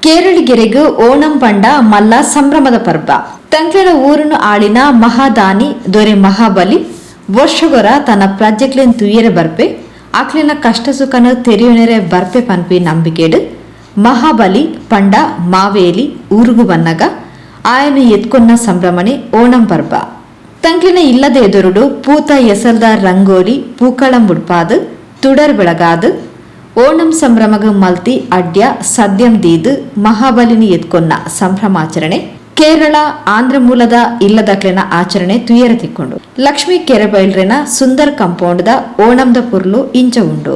ಕೇರಳಿಗೆರೆಗೂ ಓಣಂ ಪಂಡ ಮಲ್ಲ ಸಂಭ್ರಮದ ಪರ್ವ. ತಂಕ್ಲೆನ ಊರನ್ನು ಆಳಿನ ಮಹಾದಾನಿ ದೊರೆ ಮಹಾಬಲಿ ವರ್ಷಗೊರ ತನ್ನ ಪ್ರಾಜೆಕ್ಟ್ಲೆನ್ ತುಯ್ಯರೆ ಬರ್ಪೆ ಆಕ್ಲಿನ ಕಷ್ಟ ಸುಖನ ತೆರೆಯುನೆರೆ ಬರ್ಪೆ ಪನ್ಪಿ ನಂಬಿಕೆಡು ಮಹಾಬಲಿ ಪಂಡ ಮಾವೇಲಿ ಊರುಗು ಬನ್ನಗ ಆಯನು ಎತ್ಕೊನ್ನ ಸಂಭ್ರಮಣೆ ಓಣಂ ಪರ್ವ. ತಂಕ್ಲಿನ ಇಲ್ಲದ ಎದುರುಡು ಪೂತ ಎಸಲ್ದ ರಂಗೋಲಿ ಪೂಕಳಂ ಬುಡ್ಪಾದು ತುಡರ್ ಬೆಳಗಾದು ಓಣಂ ಸಂಭ್ರಮಗ ಮಲ್ತಿ ಅಡ್ಯ ಸದ್ಯಂ ದೀದು ಮಹಾಬಲಿನಿ ಎತ್ಕೊನ್ನ ಸಂಭ್ರಮಾಚರಣೆ ಕೇರಳ ಆಂಧ್ರ ಮೂಲದ ಇಲ್ಲದಕ್ಲೆನ ಆಚರಣೆ ತುಯ್ಯರ ತಿಕ್ಕೊಂಡು ಲಕ್ಷ್ಮೀ ಕೆರೆಬೈಲ್ರೆನ ಸುಂದರ್ ಕಂಪೌಂಡ್ದ ಓಣಂದ ಪುರ್ಲು ಇಂಚ ಉಂಡು.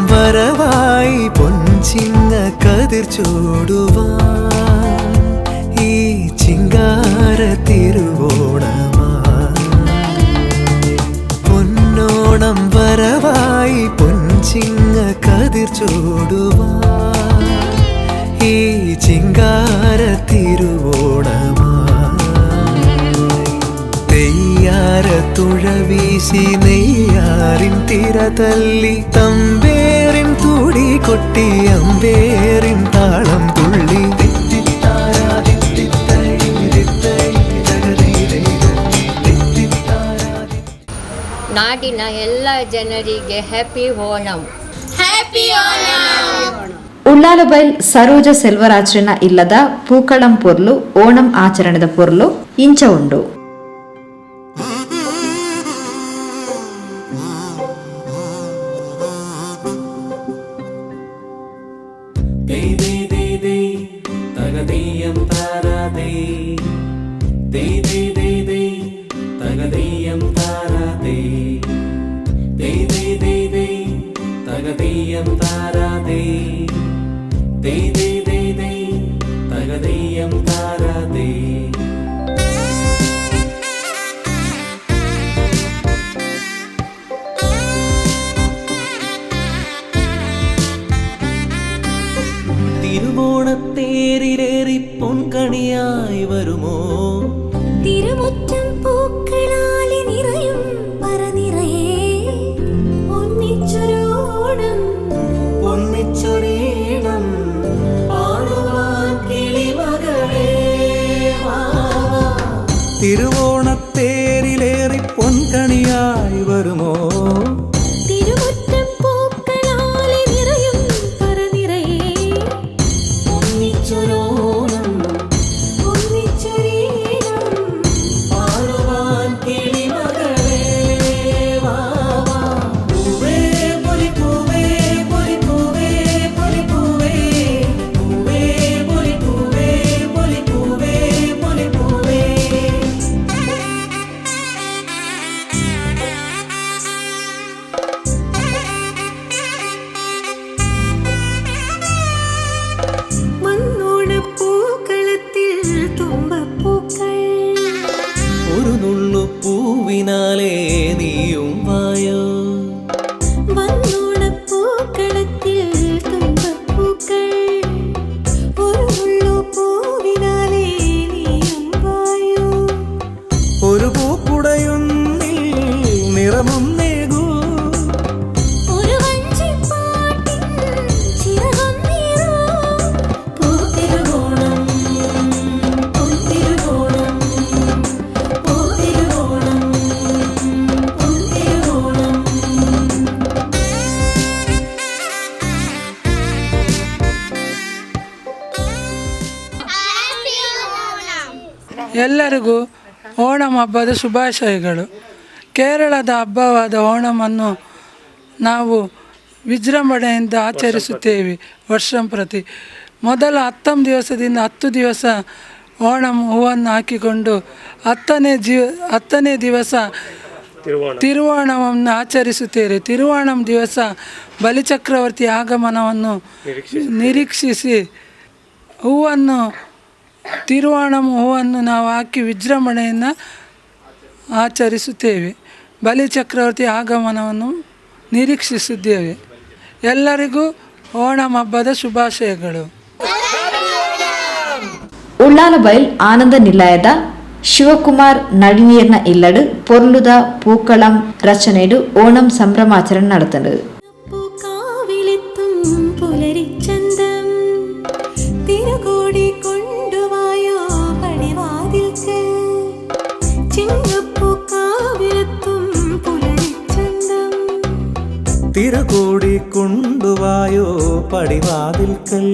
വരവായി പൊൻചിങ്ങ കതിർ ചൂടുവാൻ ഈ ചിങ്കാര തിരുവോണമാ. പൊന്നോണം വരവായി പൊൻചിങ്ങ കതിർ ചൂടുവാൻ ഈ ചിങ്കാര തിരുവോണമാ. നെയ്യാര തുഴ വീശി നെയ്യാറിൻ തിര തല്ലി തമ്പേറിൻ തുടി കൊട്ടി അമ്പേറിൻ താളം തുള്ളി. ನಾಡಿನ ಎಲ್ಲ ಜನರಿಗೆ ಹ್ಯಾಪಿ ಓಣಂ. ಉಳ್ಳಾಲಬೈಲ್ ಸರೋಜ ಸೆಲ್ವರಾಜ್ರನ ಇಲ್ಲದ ಪೂಕಳಂ ಪೊರ್ಲು ಓಣಂ ಆಚರಣೆದ ಪೊರ್ಲು ಇಂಚ ಉಂಡು. തിരുവോണത്തേരിലേറി പൊൻകണിയായി വരുമോ തിരുമുറ്റം പൂക്കളാലി നിറയും പറനിറയേ ഒന്നിച്ചൊരോണം ഒന്നിച്ചൊരീണം പാടുവാൻ കിളിമകളേ. തിരുവോണത്തേരിലേറി പൊൻകണിയായി വരുമോ പൂവിനാലേ നീയും വായോ. വന്നോണപ്പൂക്കളത്തിൽ തുമ്പപ്പൂക്കൾ ഒരു മുള്ളു പൂവിനാലേ നീയും വായോ. ഒരു പൂക്കുടയൊന്നിൽ നിറമും നേകൂ ഒരു വഞ്ചിപ്പാട്ടിൻ ചിറകും നീറൂ. പൂത്തിരുവോണം പൂത്തിരുവോണം ಎಲ್ಲರಿಗೂ ಓಣಂ ಹಬ್ಬದ ಶುಭಾಶಯಗಳು. ಕೇರಳದ ಹಬ್ಬವಾದ ಓಣಮನ್ನು ನಾವು ವಿಜೃಂಭಣೆಯಿಂದ ಆಚರಿಸುತ್ತೇವೆ ವರ್ಷಂಪ್ರತಿ. ಮೊದಲ 10 ದಿವಸದಿಂದ 10 ದಿವಸ ಓಣಂ ಹೂವನ್ನು ಹಾಕಿಕೊಂಡು ಹತ್ತನೇ ದಿವಸ ತಿರುವೋಣವನ್ನು ಆಚರಿಸುತ್ತೇವೆ. ತಿರುವೋಣಂ ದಿವಸ ಬಲಿಚಕ್ರವರ್ತಿ ಆಗಮನವನ್ನು ನಿರೀಕ್ಷಿಸಿ ತಿರುವೋಣಂ ಹೂವನ್ನು ನಾವು ಹಾಕಿ ವಿಜೃಂಭಣೆಯನ್ನು ಆಚರಿಸುತ್ತೇವೆ. ಬಲಿಚಕ್ರವರ್ತಿ ಆಗಮನವನ್ನು ನಿರೀಕ್ಷಿಸಿದ್ದೇವೆ. ಎಲ್ಲರಿಗೂ ಓಣಂ ಹಬ್ಬದ ಶುಭಾಶಯಗಳು. ಉಳ್ಳಾಲಬೈಲ್ ಆನಂದ ನಿಲಯದ ಶಿವಕುಮಾರ್ ನಡಿನೀರ್ನ ಇಲ್ಲಡು ಪೊರ್ಲುದ പൂക്കളം ರಚನೆಡು ಓಣಂ ಸಂಭ್ರಮಾಚರಣೆ നടത്തുന്നത്. പൂക്കാവിലെത്തും പുലരിച്ചന്തം തിരുകോടി കൊണ്ടുവായോ പടിവാതിൽക്ക് ചിങ്ങപ്പൂക്കാവിലെത്തും പുലരിച്ചന്തം തിരുകോടി കൊണ്ടുവായോ പടിവാതിൽക്കൽ